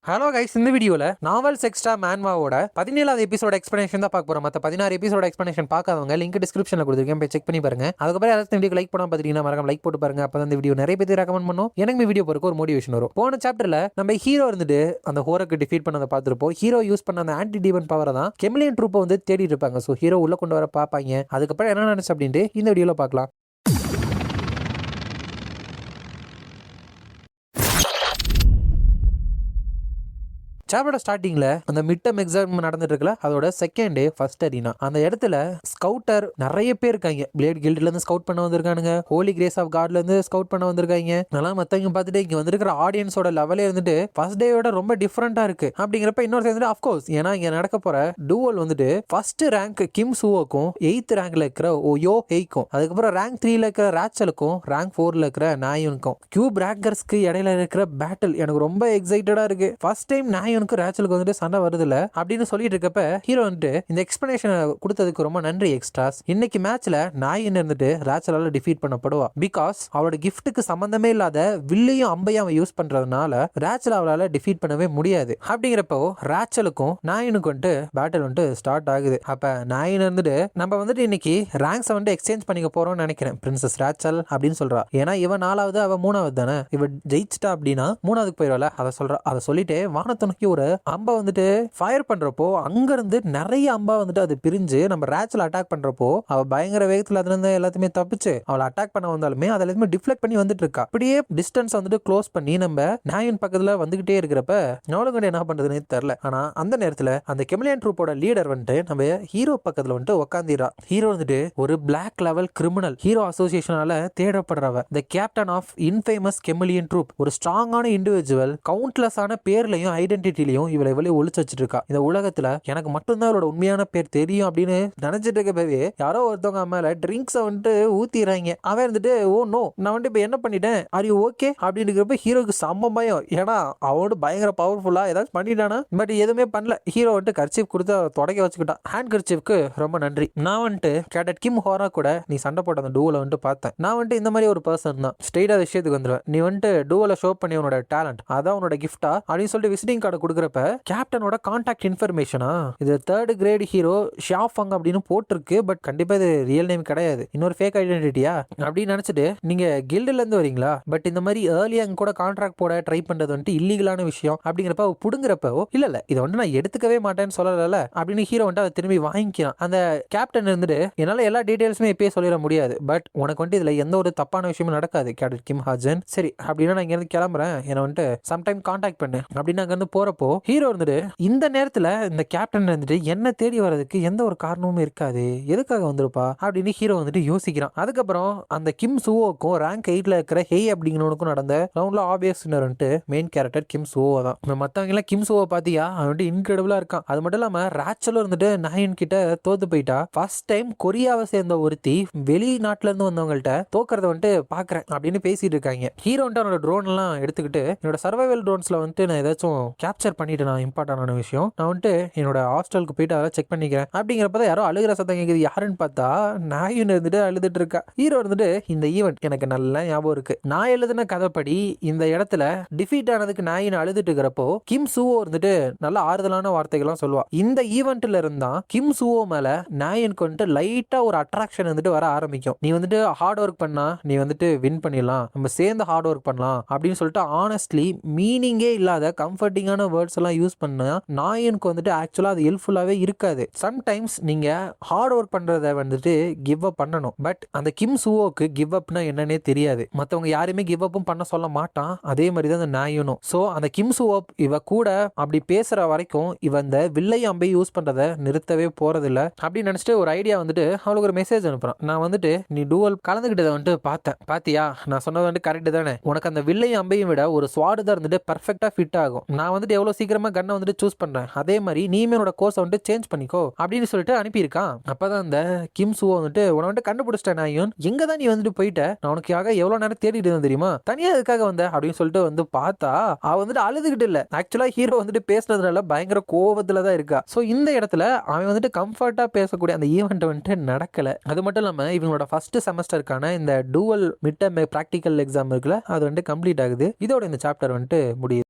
Hello guys, இந்த வீடியோவில் novels extra மேன்வாவோட 17வது எபிசோட எக்ஸ்பிளனேஷன் தான் பார்க்க போகிறோம். மற்ற 16 எபிசோட எக்ஸ்பிளனேஷன் பார்க்காதவங்க லிங்க் டிஸ்கிரிப்ஷனில் கொடுத்துருக்கேன், போய் செக் பண்ணி பாருங்க. அதுக்கப்புறம் யாராவது வீடியோ லைக் பண்ணால் பார்த்தீங்கன்னா மறக்காம லைக் போட்டு பாருங்க. அப்போ இந்த வீடியோ நிறைய பேர் ரெக்கமெண்ட் பண்ணும், எனக்கு வீடியோ போறதுக்கு ஒரு மோட்டிவேஷன் வரும். போன சாப்டர்ல நம்ம ஹீரோ இருந்துட்டு அந்த ஹோரக்கு டிஃபீட் பண்ணதை பார்த்துருப்போம். ஹீரோ யூஸ் பண்ண அந்த ஆன்டி டீமன் பவரை தான் கெமிலியன் ட்ரூப்பை வந்து தேடி இருப்பாங்க. ஸோ ஹீரோ உள்ள கொண்டு வர பார்ப்பாங்க. அதுக்கப்புறம் என்ன நினைச்சு அப்படின்ட்டு இந்த வீடியோவில் பார்க்கலாம். சாப்டரோட ஸ்டார்டிங்ல அந்த மிட் டர்ம் எக்ஸாம் நடந்துட்டு இருக்குல்ல, அதோட செகண்ட் டே ஃபர்ஸ்ட் அரினா. அந்த இடத்துல ஸ்கவுட்டர் நிறைய பேர் இருக்காங்க. பிளேட் கில்ட்ல இருந்து ஸ்கவுட் பண்ண வந்திருக்கானுங்க, ஹோலி கிரேஸ் ஆஃப் காட்ல இருந்து ஸ்கவுட் பண்ண வந்திருக்காங்க. நல்லா மத்தவங்க பார்த்துட்டு இங்க வந்திருக்கிற ஆடியன்ஸோட லெவலே இருந்துட்டு ஃபர்ஸ்ட் டேயோட ரொம்ப டிஃப்ரெண்டா இருக்கு. அப்படிங்கிறப்ப இன்னொரு சேர்ந்துட்டு அஃப்கோர்ஸ் ஏன்னா இங்க நடக்க போற டூவல் வந்துட்டு ஃபர்ஸ்ட் ரேங்க் கிம் சூவோக்கும் 8th ரேங்க்ல இருக்கிற யோ ஹெய்க்கும், அதுக்கப்புறம் ரேங்க் 3ல இருக்கிற ராச்சலுக்கும் ரேங்க் 4ல இருக்கிற நாயுனுக்கும் கியூப் ரேங்கர்ஸ்க்கு இடையில இருக்கிற பேட்டில் எனக்கு ரொம்ப எக்ஸைட்டடா இருக்கு. ஃபர்ஸ்ட் டைம் நாயுனுக்கு ராச்சலுக்கு வந்துட்டு சண்டை வருதுல அப்படின்னு சொல்லிட்டு இருக்கப்ப ஹீரோ வந்துட்டு இந்த எக்ஸ்பிளனேஷன் கொடுத்ததுக்கு ரொம்ப நன்றி எக்ஸ்ட்ராஸ். இன்னைக்கு மேட்ச்ல நாயின் இருந்துட்டு ராச்சலால டிஃபீட் பண்ணப்படுவா. பிகாஸ் அவளோட கிஃப்ட்டுக்கு சம்பந்தமே இல்லாத வில்லையும் அம்பையும் அவன் யூஸ் பண்றதுனால ராச்சல் அவளால டிஃபீட் பண்ணவே முடியாது. அப்படிங்கிறப்போ ராச்சலுக்கும் நாயினுக்கும் வந்துட்டு பேட்டில் வந்துட்டு ஸ்டார்ட் ஆகுது. அப்ப நாயின் இருந்துட்டு நம்ம வந்துட்டு இன்னைக்கு ரேங்க்ஸை வந்து எக்ஸ்சேஞ்ச் பண்ணிக்க போறோம்னு நினைக்கிறேன் பிரின்சஸ் ராச்சல் அப்படின்னு சொல்றா. ஏன்னா இவன் 4வது அவ 3வது தானே, இவ ஜெயிச்சிட்டா அப்படின்னா 3வதுக்கு போயிடுவாள். அதை சொல்றா. அதை சொல்லிட்டு வானத்தை நோக்கி ஒரு அம்பா வந்துட்டு ஃபயர் பண்றப்போ அங்க இருந்து நிறைய அம்பா வந்துட்டு அது பிரிஞ்சு நம்ம ராச்சல் அட்டாக் பண்றப்போ அவ பயங்கர வேகத்துல அதுல இருந்து எல்லாத்தையுமே தப்பிச்சு அவளை அட்டாக் பண்ண வந்தாலுமே அதை எல்லாத்தையுமே டிஃப்ளெக்ட் பண்ணி வந்துட்டு இருக்கா. அப்படியே டிஸ்டன்ஸ் வந்துட்டு க்ளோஸ் பண்ணி நம்ம நாயின் பக்கத்துல வந்துகிட்டே இருக்கிறப்ப நவலங்கண்டி என்ன பண்றதுன்னு தெரியல. ஆனா அந்த நேரத்துல அந்த கெமிலியன் ட்ரூப்போட லீடர் வந்துட்டு நம்ம ஹீரோ பக்கத்துல வந்துட்டு உட்காந்துரா. ஹீரோ வந்துட்டு ஒரு பிளாக் லெவல் கிரிமினல், ஹீரோ அசோசியேஷனால தேடப்படுறவ, the captain of infamous chameleon troupe, ஒரு ஸ்ட்ராங்கான இண்டிவிஜுவல், கவுண்ட்லெஸ் ஆன பேர்லையும் ஐடென்டிட்டிலையும் இவளை ஒளிச்சு வச்சுட்டு இருக்கா. இந்த உலகத்துல எனக்கு மட்டும்தான் அவளோட உண்மையான பேர் தெரியும் அப்படின்னு நினைச்சிட்டு இருக்கவே யாரோ ஒருத்தவங்க மேல ட்ரிங்க்ஸை வந்துட்டு ஊத்திடுறாங்க. அவன் வந்துட்டு ஓ நோ நான் வந்துட்டு இப்ப என்ன பண்ணிட்டேன், ஆர் யூ ஓகே அப்படின்னு இருக்கிறப்ப ஹீரோக்கு செம்ம பயம். ஏன்னா அவனோட பயங்கர பவர்ஃபுல்லா ஏதாச்சும் பண்ணிட்டானா, பட் எதுவுமே பண்ணல. ஹீரோ வந்துட்டு கர்ச்சீஃப் கொடுத்து தொடக்க வச்சுக்கிட்டான். ஹேண்ட் கர்ச்சீஃப்க்கு ரொம்ப நன்றி. நான் வந்துட்டு கேடட் கிம் ஹோரா கூட நீ சண்டை போட்ட அந்த டூவலை வந்துட்டு பார்த்தேன். நான் வந்துட்டு இந்த மாதிரி ஒரு பர்சன் தான், ஸ்ட்ரெயிட்டா விஷயத்துக்கு வந்துடுவேன். நீ வந்துட்டு டூவலை ஷோ பண்ணி உன்னோட டேலண்ட் அதான் உன்னோட கிஃப்டா அப்படின்னு சொல்லிட்டு விசிட்டிங் கார்டு கொடுக்குறப்ப கேப்டனோட கான்டாக்ட் இன்ஃபர்மேஷனா இது 3rd கிரேட் ஹீரோ ஷாஃபங் அப்படின்னு போட்டிருக்கு. பட் கண்டிப்பா இது ரியல் நேம் கிடையாது, இன்னொரு ஃபேக் ஐடென்டிட்டியா அப்படின்னு நினைச்சிட்டு நீங்க கில்டுல இருந்து வரீங்களா, பட் இந்த மாதிரி ஏர்லியா அங்க கூட கான்ட்ராக்ட் போட ட்ரை பண்றது வந்துட்டு இல்லீகலான விஷயம் அப்படிங்கிறப்ப புடுங்குறப்போ இல்ல இதை வந்து நான் எடுத்துக்கவே மாட்டேன்னு சொல்லல அப்படின்னு ஹீரோ வந்துட்டு அதை திரும்பி வாங்கிக்கிறான். அந்த கேப்டன் இருந்துட்டு என்னால எல்லா டீடைல்ஸுமே இப்பயே சொல்லிட முடியாது, பட் உனக்கு வந்துட்டு இதுல எந்த ஒரு தப்பான விஷயமும் நடக்காது கேப்டன் கிம் ஹாஜன். சரி அப்படின்னா நான் இங்க இருந்து கிளம்புறேன், என்ன வந்துட்டு சம்டைம் கான்டாக்ட் பண்ணு அப்படின்னு அங்க இருந்து போறப்போ ஹீரோ இருந்துட்டு இந்த நேரத்துல இந்த கேப்டன் வந்துட்டு என்ன தேடி வர்றதுக்கு எந்த ஒரு காரணமும் இருக்காது, எதுக்காக வந்திருப்பா அப்படின்னு ஹீரோ வந்துட்டு யோசிக்கிறான். அதுக்கப்புறம் அந்த கிம் சுவோக்கும் ரேங்க் 8ல இருக்கிற ஹேய் அப்படிங்கிறவனுக்கும் நடந்த ரவுண்ட்ல ஆப்வியஸ் வந்துட்டு மெயின் கேரக்டர் கிம் சுவோ தான். மத்தவங்க எல்லாம் கிம் சுவோ பாத்தியா, அவன் வந்துட்டு இன்கிரெடிபிளா இருக்கான். அது மட்டும் இல்லாம ராச்சலும் இருந்துட்டு நாயின் கிட்ட தோத்து போயிட்டா. ஃபர்ஸ்ட் டைம் கொரியாவை சேர்ந்த ஒருத்தி வெளிநாட்டுல இருந்து வந்தவங்கள்ட்ட தோக்கறத வந்துட்டு பாக்குறேன் அப்படின்னு பேசிட்டு இருக்காங்க. ஹீரோ வந்துட்டு அவனோட ட்ரோன் எல்லாம் எடுத்துக்கிட்டு என்னோட சர்வைவல் ட்ரோன்ஸ்ல வந்துட்டு நான் ஏதாச்சும் கேப்சர் பண்ணிட்டு நான் இம்பார்ட்டன்டான விஷயம் நான் வந்துட்டு என்னோட ஹாஸ்டலுக்கு போயிட்டு அதெல்லாம் செக் பண்ணிக்கிறேன் அப்படிங்கிறப்பதான் யாரோ அழுகிற சத்தம் கேட்குது. யாருன்னு பார்த்தா நாயின் இருந்துட்டு அழுதுட்டு இருக்கா. ஹீரோ இருந்துட்டு இந்த ஈவெண்ட் எனக்கு நல்லா ஞாபகம் இருக்கு, நான் எழுதின கதைப்படி இந்த இடத்துல டிஃபீட் ஆனதுக்கு நாயின் அழுதுட்டு இருக்கிறப்போ கிம் சுவோ இருந்துட்டு நல்ல ஆறுதலான வார்த்தைகள்லாம் சொல்லுவா. இந்த ஈவெண்ட்ல இருந்தா கிம் சுவோ மேல நாயினுக்கு வந்துட்டு லைட்டா ஒரு அட்ராக்ஷன் வந்துட்டு வர ஆரம்பிக்கும். நீ வந்துட்டு ஹார்ட் ஒர்க் பண்ணா நீ வந்துட்டு வின் பண்ணிடலாம், நம்ம சேர்ந்து ஹார்ட் ஒர்க் பண்ணலாம் அப்படின்னு சொல்லிட்டு ஆனஸ்ட்லி மீனிங்கே இல்லாத கம்ஃபர்டிங்கான வேர்ட்ஸ் எல்லாம் யூஸ் பண்ணா நாயனுக்கு வந்துட்டு ஆக்சுவலா அது ஹெல்ப்ஃபுல்லாவே இருக்காது. சம்டைம்ஸ் நீங்க ஹார்ட் ஒர்க் பண்றத வந்துட்டு கிவ் அப் பண்ணணும், பட் அந்த கிம் சுவோக்கு கிவ் அப்னா என்னன்னே தெரியாது. மத்தவங்க யாருமே கிவ் அப்பும் பண்ண சொல்ல மாட்டான், அதே மாதிரி தான் அந்த நாயனும். சோ அந்த கிம் சுவோ இவ கூட அப்படி பேசுற வரைக்கும் இவ இந்த வில்லை அம்பை யூஸ் பண்றத நிறுத்தவே போறதில்ல அப்படின்னு நினைச்சிட்டு ஒரு ஐடியா வந்துட்டு அவளுக்கு ஒரு மெசேஜ் அனுப்புறான். நான் வந்துட்டு நீ டூவல் கலந்துகிட்டதை வந்துட்டு பார்த்தேன், பாத்தியா நான் சொன்னது வந்துட்டு கரெக்ட் தானே, உனக்கு அந்த வில்லையும் அம்பையும் விட ஒரு ஸ்வாடு தான் இருந்துட்டு பர்ஃபெக்டா ஃபிட் ஆகும். நான் வந்துட்டு எவ்வளவு சீக்கிரமா கண்ணை வந்துட்டு சூஸ் பண்றேன், அதே மாதிரி நீமே உன்னோட கோர்ஸை வந்துட்டு சேஞ்ச் பண்ணிக்கோ அப்படின்னு சொல்லிட்டு அனுப்பியிருக்கான். அப்பதான் இந்த கிம் சுவோ வந்துட்டு உன வந்துட்டு கண்டுபிடிச்சிட்டேன் நாயும், எங்க தான் நீ வந்துட்டு போயிட்ட, நான் உனக்காக எவ்வளவு நேரம் தேடிட்டு இருந்தேன் தெரியுமா, தனியா எதுக்காக வந்த அப்படின்னு சொல்லிட்டு வந்து பார்த்தா அவ வந்துட்டு அழுதுகிட்டு இல்ல, ஆக்சுவலா ஹீரோ வந்துட்டு பேசுனதுனால பயங்கர கோவத்துல தான் இருக்கா. சோ இந்த இடத்துல அவன் வந்துட்டு கம்ஃபர்ட்டா பேசக்கூடிய அந்த ஈவெண்ட் வந்துட்டு நடக்கல. அது மட்டும் இல்லாம இவங்களோட ஃபர்ஸ்ட் செமஸ்டருக்கான இந்த dual mid term practical exam இருக்குல்ல, அது வந்துட்டு கம்ப்ளீட் ஆகுது. இதோட இந்த சாப்டர் வந்துட்டு முடியுது.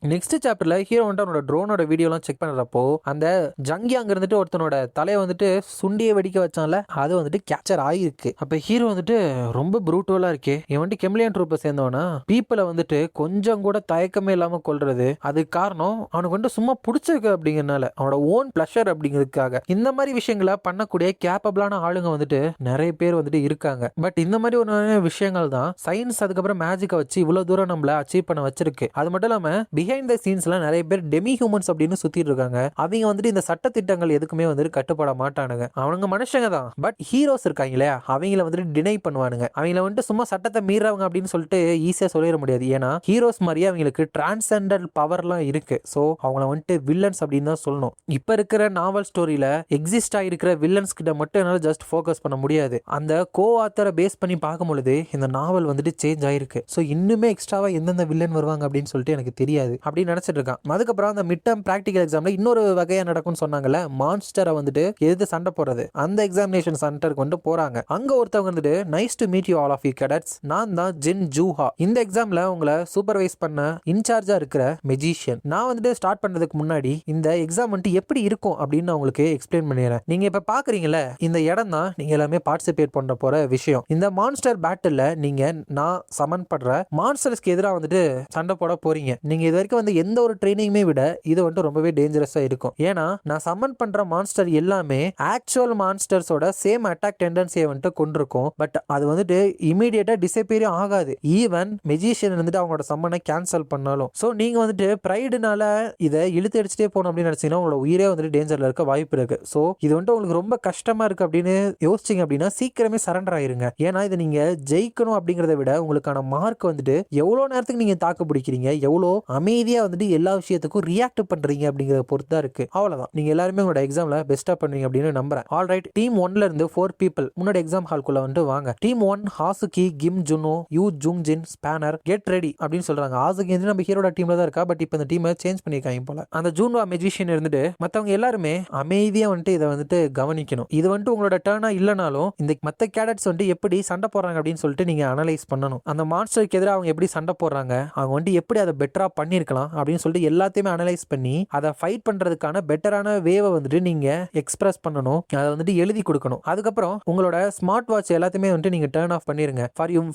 நெக்ஸ்ட் சாப்டர்ல ஹீரோ வந்துட்டு அவனோட ட்ரோனோட வீடியோலாம் செக் பண்றப்போ அந்த ஜங்கி அங்க இருந்துட்டு ஒருத்தனோட தலையை வந்துட்டு சுண்டியை வெடிக்க வச்சான்ல, அது வந்துட்டு கேப்சர் ஆயிருக்கு. அப்ப ஹீரோ வந்துட்டு ரொம்ப ப்ரூட்டலா இருக்கே, இவன் வந்துட்டு கெமிலியன் ட்ரூப்பை சேர்ந்தவனா பீப்புளை வந்துட்டு கொஞ்சம் கூட தயக்கமே இல்லாம கொல்றது. அதுக்கு காரணம் அவனுக்கு வந்துட்டு சும்மா பிடிச்சிருக்கு அப்படிங்கறனால, அவனோட ஓன் பிளஷர் அப்படிங்கிறதுக்காக இந்த மாதிரி விஷயங்களை பண்ணக்கூடிய கேப்பபிளான ஆளுங்க வந்துட்டு நிறைய பேர் வந்துட்டு இருக்காங்க. பட் இந்த மாதிரி ஒரு விஷயங்கள் தான் சயின்ஸ் அதுக்கப்புறம் மேஜிக்கை வச்சு இவ்வளவு தூரம் நம்மள அச்சீவ் பண்ண வச்சிருக்கு. அது மட்டும் இல்லாம பிஹைண்ட் த சீன்ஸ்ல நிறைய பேர் டெமி ஹியூமன்ஸ் அப்படின்னு சுத்திட்டு இருக்காங்க. அவங்க வந்துட்டு இந்த சட்ட திட்டங்கள் எதுக்குமே வந்துட்டு கட்டுப்பட மாட்டானுங்க. அவனுங்க மனுஷங்க தான், பட் ஹீரோஸ் இருக்காங்களே அவங்கள வந்துட்டு டினை பண்ணுவானுங்க. அவங்கள வந்துட்டு சும்மா சட்டத்தை மீறவங்க அப்படின்னு சொல்லிட்டு ஈஸியா சொல்லிட முடியாது. ஏன்னா ஹீரோஸ் மாதிரியே அவங்களுக்கு டிரான்செண்டல் பவர்லாம் இருக்கு. ஸோ அவங்கள வந்துட்டு வில்லன்ஸ் அப்படின்னு தான் சொல்லணும். இப்ப இருக்கிற நாவல் ஸ்டோரியில எக்ஸிஸ்ட் ஆகிருக்கிற வில்லன்ஸ் கிட்ட மட்டும் என்னால ஜஸ்ட் ஃபோக்கஸ் பண்ண முடியாது. அந்த கோ ஆத்தரை பேஸ் பண்ணி பார்க்கும் பொழுது இந்த நாவல் வந்துட்டு சேஞ்ச் ஆயிருக்கு. ஸோ இன்னுமே எக்ஸ்ட்ராவா எந்தெந்த வில்லன் வருவாங்க அப்படின்னு சொல்லிட்டு எனக்கு தெரியாது அப்படின்னு நினைச்சிட்டு இருக்கான். அதுக்கப்புறம் அந்த மிட் டர்ம் பிராக்டிகல் எக்ஸாம்ல இன்னொரு வகையா நடக்கும்னு சொன்னாங்கல்ல, மான்ஸ்டரை வந்துட்டு எதிர்த்து சண்டை போடுறது. அந்த எக்ஸாமினேஷன் சென்டருக்கு வந்து போறாங்க. அங்க ஒருத்தவங்க வந்துட்டு nice to meet you all of you cadets, நான் தான் ஜின் ஜூஹா. இந்த எக்ஸாம்ல உங்களை சூப்பர்வைஸ் பண்ண இன்சார்ஜா இருக்கிற மெஜிஷியன். நான் வந்துட்டு ஸ்டார்ட் பண்றதுக்கு முன்னாடி இந்த எக்ஸாம் வந்துட்டு எப்படி இருக்கும் அப்படின்னு உங்களுக்கு எக்ஸ்பிளைன் பண்ணிடுறேன். நீங்க இப்ப பாக்குறீங்கல்ல, இந்த இடம் தான் நீங்க எல்லாமே பார்ட்டிசிபேட் பண்ண போற விஷயம். இந்த மான்ஸ்டர் பேட்டில்ல நீங்க நான் சமன் பண்ற மான்ஸ்டர்ஸ்க்கு எதிராக வந்துட்டு சண்டை போட போறீங்க. நீங்க இது வரைக்கும் வந்து எந்த ஒரு ட்ரைனிங்குமே விட இது வந்துட்டு ரொம்பவே டேஞ்சரஸா இருக்கும். ஏன்னா நான் சமன் பண்ற மான்ஸ்டர் எல்லாமே ஆக்சுவல் மான்ஸ்டர்ஸோட சேம் அட்டாக் டெண்டன்சியை வந்துட்டு கொண்டிருக்கும். பட் அது வந்துட்டு இமீடியட்டா டிசப்பியர் ஆகாது. ஈவன் மெஜிஷியன் வந்துட்டு அவங்களோட சம்மனை கேன்சல் பண்ணாலும். ஸோ நீங்க வந்துட்டு ப்ரைடுனால இதை இழுத்து அடிச்சுட்டே போகணும் அப்படின்னு நினைச்சீங்கன்னா உங்களோட உயிரே வந்துட்டு டேஞ்சர்ல இருக்க வாய்ப்பு இருக்கு. ஸோ இது வந்துட்டு உங்களுக்கு ரொம்ப கஷ்டமா இருக்கு அப்படின்னு யோசிச்சிங்க அப்படின்னா சீக்கிரமே சரண்டர் ஆயிருங்க. ஏன்னா இதை நீங்க ஜெயிக்கணும் அப்படிங்கிறத விட உங்களுக்கான மார்க் வந்துட்டு எவ்வளோ நேரத்துக்கு நீங்க தாக்கு பிடிக்கிறீங்க, எவ்வளோ அமைதியா வந்துட்டு எல்லா விஷயத்துக்கும் ரியாக்ட் பண்றீங்க அப்படிங்கிறத பொறுத்து தான் இருக்கு. அவ்வளவுதான். நீங்க எல்லாருமே உங்களோட எக்ஸாம்ல பெஸ்டா பண்ணுவீங்க அப்படின்னு நம்புறேன். ஆல்ரைட், டீம் 1ல இருந்து 4 பீப்பிள் முன்னாடி எக்ஸாம் ஹால்குள்ள வந்து வாங்க. Team 1 Hasuki, Kim Juno, Yu Jung Jin, Spanner, get ready அப்படின்னு சொல்றாங்க. ஹாசுகி வந்து நம்ம ஹீரோட டீம்ல தான் இருக்கா, பட் இப்போ இந்த டீமை சேஞ்ச் பண்ணிருக்காங்க போல. அந்த ஜூன்வா மெஜிஷியன் இருந்துட்டு மத்தவங்க எல்லாருமே அமைதியா வந்துட்டு இதை வந்துட்டு கவனிக்கணும். இது வந்துட்டு உங்களோட டர்னா இல்லைனாலும் இந்த மத்த கேடட்ஸ் வந்துட்டு எப்படி சண்டை போடுறாங்க அப்படின்னு சொல்லிட்டு நீங்க அனலைஸ் பண்ணணும். அந்த மான்ஸ்டருக்கு எதிராக அவங்க எப்படி சண்டை போடுறாங்க, அவங்க வந்துட்டு எப்படி அதை பெட்டரா பண்ணிருக்கலாம் அப்படின்னு சொல்லிட்டு எல்லாத்தையுமே அனலைஸ் பண்ணி அதை ஃபைட் பண்றதுக்கான பெட்டரான வேவை வந்துட்டு நீங்க எக்ஸ்பிரஸ் பண்ணணும். அதை வந்துட்டு எழுதி கொடுக்கணும். அதுக்கப்புறம் உங்களோட ஸ்மார்ட் வாட்ச் எல்லாத்தையுமே வந்துட்டு நீங்க டர்ன் ஆஃப் பண்ணிருங்க.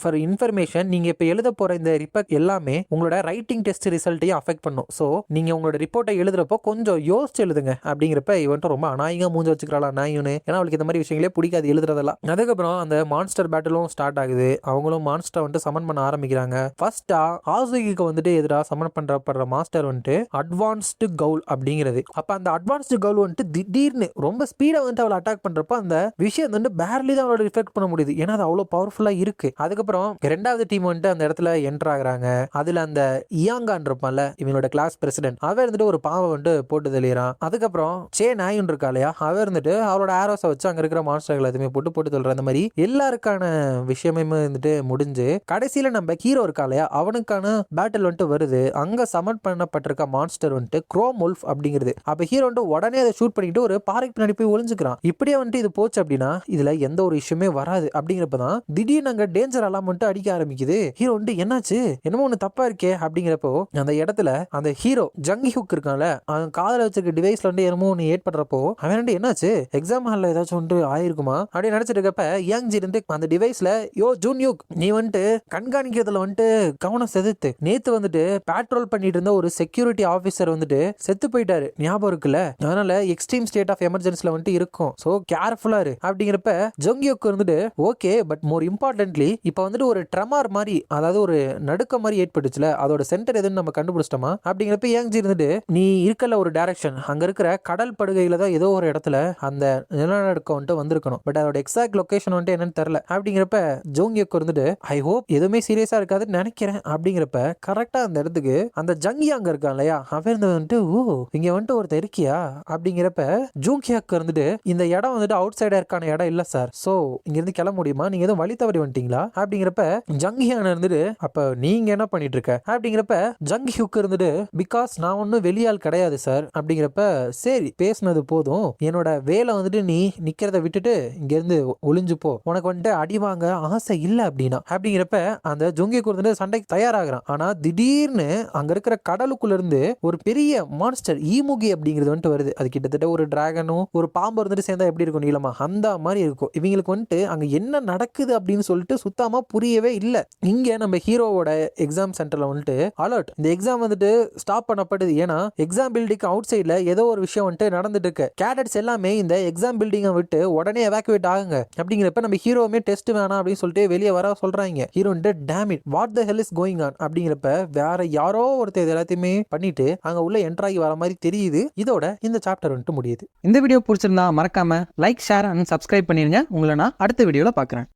ஃபார் இன்ஃபர்மேஷன், நீங்க இப்ப எழுத போற இந்த ரிப்போர்ட் எல்லாமே உங்களோட ரைட்டிங் டெஸ்ட் ரிசல்ட்டையும் அஃபெக்ட் பண்ணும். ஸோ நீங்க உங்களோட ரிப்போர்ட்டை எழுதுறப்போ கொஞ்சம் யோசிச்சு எழுதுங்க. அப்படிங்கிறப்ப இவன்ட்டு ரொம்ப அநாயகமா மூஞ்சி வச்சுக்கிறாளா நாயுன்னு, ஏன்னா அவளுக்கு இந்த மாதிரி விஷயங்களே பிடிக்காது எழுதுறதெல்லாம். அதுக்கப்புறம் அந்த மான்ஸ்டர் பேட்டிலும் ஸ்டார்ட் ஆகுது. அவங்களும் மான்ஸ்டர் வந்துட்டு சமன் பண்ண ஆரம்பிக்கிறாங்க. ஃபர்ஸ்டா ஹாசுகிக்கு வந்துட்டு எதிராக சமன் பண்றப்படுற மாஸ்டர் வந்துட்டு அட்வான்ஸ்டு கவுல் அப்படிங்கிறது. அப்ப அந்த அட்வான்ஸ்டு கவுல் வந்துட்டு திடீர்னு ரொம்ப ஸ்பீடா வந்துட்டு அவளை அட்டாக் பண்றப்ப அந்த விஷயம் வந்து பேர்லி தான் அவளோட ரிஃப்ளெக்ட் பண்ண முடியுது. ஏன்னா அது அவ்வளவு பவர்ஃபுல்லா இருக்கு. அதுக்கப்புறம் ரெண்டாவது டீம் வந்துட்டு அந்த இடத்துல என்டர் ஆகுறாங்க. அதுல அந்த இயாங்கான் இருப்பான்ல, இவங்களோட கிளாஸ் பிரசிடென்ட், அவன் இருந்துட்டு ஒரு பாவை வந்துட்டு போட்டு தெளிறான். அதுக்கப்புறம் சே நாயுன் இருக்கா இல்லையா, அவன் இருந்துட்டு அவளோட ஆரோஸை வச்சு அங்க இருக்கிற மான்ஸ்டர்கள் எதுவுமே போட்டு சொல்ற அந்த மாதிரி எல்லாருக்கான விஷயமே வந்துட்டு முடிஞ்சு கடைசியில நம்ம ஹீரோ இருக்கா இல்லையா, அவனுக்கான பேட்டில் வந்துட்டு வருது. அங்க சமன் பண்ணப்பட்டிருக்க மான்ஸ்டர் வந்துட்டு குரோம் உல்ஃப் அப்படிங்கிறது. அப்ப ஹீரோ வந்துட்டு உடனே அதை ஷூட் பண்ணிட்டு ஒரு பாறைக்கு பின்னாடி போய் ஒளிஞ்சுக்கிறான். இப்படியே வந்துட்டு இது போச்சு அப்படின்னா இதுல எந்த ஒரு இஷ்யூமே வராது. அப்படிங்கிறப்பதான் திடீர்னு அங்க டேஞ்சர் அலாம் வந்துட்டு அடிக்க ஆரம்பிக்குது. ஹீரோ வந்துட்டு என்னாச்சு, என்னமோ ஒண்ணு தப்பா இருக்கே அப்படிங்கிறப்போ அந்த இடத்துல அந்த ஹீரோ ஜங்கி ஹுக் இருக்கான்ல, அவன் காதல வச்சிருக்க டிவைஸ்ல வந்து என்னமோ ஒன்று ஏட் பண்றப்போ அவன் வந்து என்னாச்சு, எக்ஸாம் ஹால்ல ஏதாச்சும் வந்துட்டு ஆயிருக்குமா அப்படின்னு நினைச்சிட்டு இருக்கப்ப யங் ஜி இருந்து அந்த டிவைஸ்ல, யோ ஜூன்யூக், நீ வந்துட்டு கண்காணிக்கிறதுல வந்துட்டு கவனம் செலுத்து. நேத்து வந்துட்டு பேட்ரோல் பண்ணிட்டு இருந்த ஒரு செக்யூரிட்டி ஆபீசர் வந்துட்டு செத்து போயிட்டாரு, ஞாபகம் இருக்குல்ல, அதனால எக்ஸ்ட்ரீம் ஸ்டேட் ஆஃப் எமர்ஜென்சில வந்துட்டு இருக்கும். சோ கேர்ஃபுல்லா இரு அப்படிங்கிறப்ப ஜோங்கியோக்கு வந்துட்டு ஓகே, பட் மோர் இம்பார்ட்டன்ட்லி இப்போ வந்துட்டு ஒரு ட்ரெமார் மாதிரி, அதாவது ஒரு நடுக்க மாதிரி ஏற்பட்டுச்சுல, அதோட சென்டர் எதுன்னு நம்ம கண்டுபிடிச்சிட்டோமா அப்படிங்கிறப்ப ஏங்ஜி இருந்துட்டு, நீ இருக்கல ஒரு டைரக்ஷன், அங்க இருக்கிற கடல் படுகையில தான் ஏதோ ஒரு இடத்துல அந்த நிலநடுக்கம் வந்துட்டு வந்திருக்கணும், பட் அதோட எக்ஸாக்ட் லொகேஷன் வந்துட்டு என்னன்னு தெரியல அப்படிங்கிறப்ப ஜோங்கியோக்கு இருந்துட்டு ஐ ஹோப் எதுவுமே சீரியஸா இருக்காதுன்னு நினைக்கிறேன் அப்படிங்கிறப்ப கரெக்டா அந்த இடத்துக்கு அந்த ஜங்கி அங்க இருக்கான் இல்லையா, அவன் வந்துட்டு ஓ இங்க வந்துட்டு ஒருத்தர் இருக்கியா அப்படிங்கிறப்ப ஜூங்கியாக்கு இருந்துட்டு இந்த இடம் வந்துட்டு அவுட் சைடா இருக்கான இடம் இல்ல சார், சோ இங்க இருந்து கிளம்ப முடியுமா, நீங்க எதுவும் வழி தவறி வந்துட்டீங்களா அப்படிங்கிறப்ப ஜங்கியான இருந்துட்டு அப்ப நீங்க என்ன பண்ணிட்டு இருக்க அப்படிங்கிறப்ப ஜங்கி ஹுக் இருந்துட்டு பிகாஸ் நான் ஒன்னும் வெளியால் கிடையாது சார் அப்படிங்கிறப்ப சரி பேசுனது போதும், என்னோட வேலை வந்துட்டு நீ நிக்கிறத விட்டுட்டு இங்க இருந்து ஒளிஞ்சு போ, உனக்கு வந்துட்டு அடி வாங்க ஆசை இல்ல அப்படின்னா அப்படிங்கிறப்ப அந்த ஜொங்கி கொடுத்துட்டு சண்டைக்கு தயாராகிறான். ஆனா திடீர்னு அங்க இருக்கிற கடலுக்குள்ள இருந்து ஒரு பெரிய மான்ஸ்டர் ஈமுகி அப்படிங்கிறது வந்துட்டு வருது. அது கிட்டத்தட்ட ஒரு டிராகனும் ஒரு பாம்பு இருந்துட்டு சேர்ந்தா எப்படி இருக்கும் நீளமா, அந்த மாதிரி இருக்கும். இவங்களுக்கு வந்துட்டு அங்க என்ன நடக்குது அப்படின்னு சொல்லிட்டு சுத்தமா புரியவே இல்லை. இங்க நம்ம ஹீரோவோட எக்ஸாம் சென்டர்ல வந்துட்டு அலர்ட், இந்த எக்ஸாம் வந்துட்டு ஸ்டாப் பண்ணப்படுது. ஏன்னா எக்ஸாம் பில்டிங் அவுட் சைட்ல ஏதோ ஒரு விஷயம் வந்துட்டு நடந்துட்டு இருக்கு. கேடட்ஸ் எல்லாமே இந்த எக்ஸாம் பில்டிங்கை விட்டு உடனே எவாக்குவேட் ஆகுங்க. அப்படிங்கிறப்ப நம்ம ஹீரோவுமே டெஸ்ட் வேணாம் அப்படின்னு சொல்லிட்டு வெளியே வர சொல்றாங்க. Hero damn it, what the hell is going on அப்படிங்கிறப்ப வேற யாரோ ஒருத்தர் எல்லாத்தையுமே பண்ணிட்டு அங்க உள்ள என்ட்ராகி வர மாதிரி தெரியுது. இதோட இந்த சாப்டர் வந்துட்டு முடியுது. இந்த வீடியோ பிடிச்சிருந்தா மறக்காம லைக், ஷேர் அண்ட் சப்ஸ்கிரைப் பண்ணிருங்க. உங்களை நான் அடுத்த வீடியோல பார்க்குறேன்.